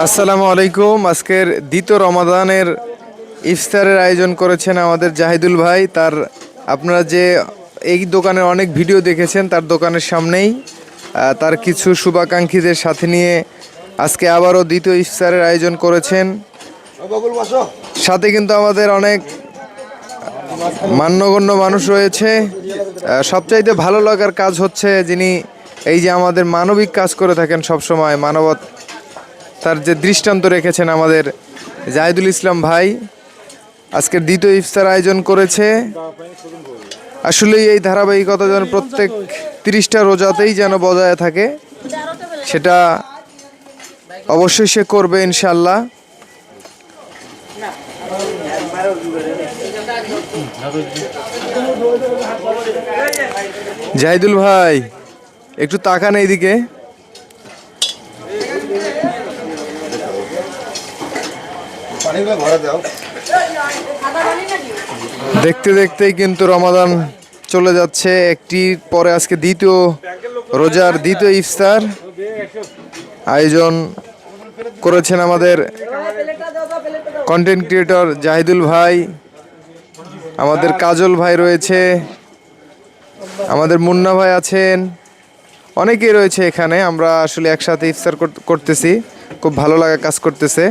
আসসালামু আলাইকুম। আজকের দ্বিতীয় রমাদানের ইফতারের আয়োজন করেছেন আমাদের জাহিদুল ভাই। আপনারা যে এই দোকানের অনেক ভিডিও দেখেছেন, তার দোকানের সামনেই তার কিছু শুভাকাঙ্ক্ষীদের সাথে নিয়ে আজকে আবারও দ্বিতীয় ইফতারের আয়োজন করেছেন। সাথে কিন্তু আমাদের অনেক মান্যগণ্য মানুষ রয়েছে। সবচাইতে ভালো লাগার কাজ হচ্ছে যিনি এই যে আমাদের মানবিক কাজ করে থাকেন সবসময়, তার যে দৃষ্টান্ত রেখেছেন আমাদের জাহিদুল ইসলাম ভাই, আজকের দ্বিতীয় ইফতার আয়োজন করেছে। আসলেই এই ধারাবাহিকতা যেন প্রত্যেক 30টা রোজাতেই যেন বজায় থাকে, সেটা অবশ্যই সে করবে ইনশাল্লাহ। জাহিদুল ভাই একটু তাকান এইদিকে। দেখতে দেখতেই কিন্তু রমাদান চলে যাচ্ছে। একটি পরে আজকে দ্বিতীয় রোজার দ্বিতীয় ইফতার আয়োজন করেছেন আমাদের কন্টেন্ট ক্রিয়েটর জাহিদুল ভাই, আমাদের কাজল ভাই রয়েছে, আমাদের মুন্না ভাই আছেন, অনেকেই রয়েছে এখানে। আমরা আসলে একসাথে ইফতার করতেছি, খুব ভালো লাগা কাজ করতেছে।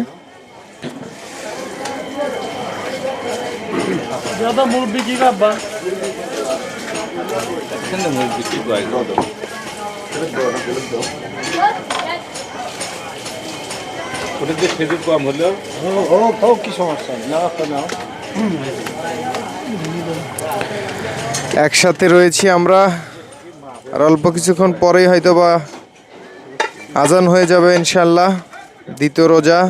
একসাথে রয়েছি আমরা, আর অল্প কিছুক্ষণ পরেই হয়তোবা আজান হয়ে যাবে ইনশাল্লাহ। দ্বিতীয় রোজা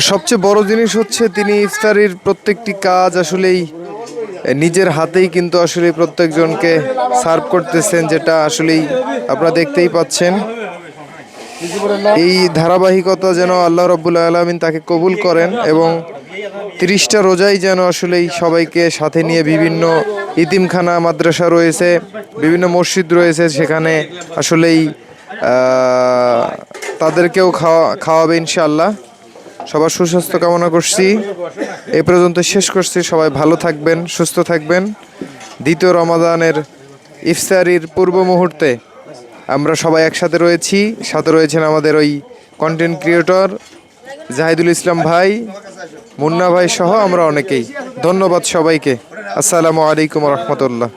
সবচেয়ে বড় জিনিস হচ্ছে তিনি ইফতারির প্রত্যেকটি কাজ আসলেই নিজের হাতেই কিন্তু আসলে প্রত্যেকজনকে সার্ভ করতেছেন, যেটা আসলেই আপনারা দেখতেই পাচ্ছেন। এই ধারাবাহিকতা যেন আল্লাহ রাব্বুল আলামিন তাকে কবুল করেন এবং 30টা রোজাই যেন আসলেই সবাইকে সাথে নিয়ে, বিভিন্ন ইতিমখানা মাদ্রাসা রয়েছে, বিভিন্ন মসজিদ রয়েছে, সেখানে আসলেই তাদেরকেও খাওয়াবে ইনশাআল্লাহ। সবার সুস্বাস্থ্য কামনা করছি। এই পর্যন্ত শেষ করছি। সবাই ভালো থাকবেন, সুস্থ থাকবেন। দ্বিতীয় রমাদানের ইফতারির পূর্ব মুহূর্তে আমরা সবাই একসাথে রয়েছি। সাথে রয়েছেন আমাদের ওই কন্টেন্ট ক্রিয়েটর জাহিদুল ইসলাম ভাই, মুন্না ভাই সহ আমরা অনেকেই। ধন্যবাদ সবাইকে। আসসালামু আলাইকুম রহমতুল্লাহ।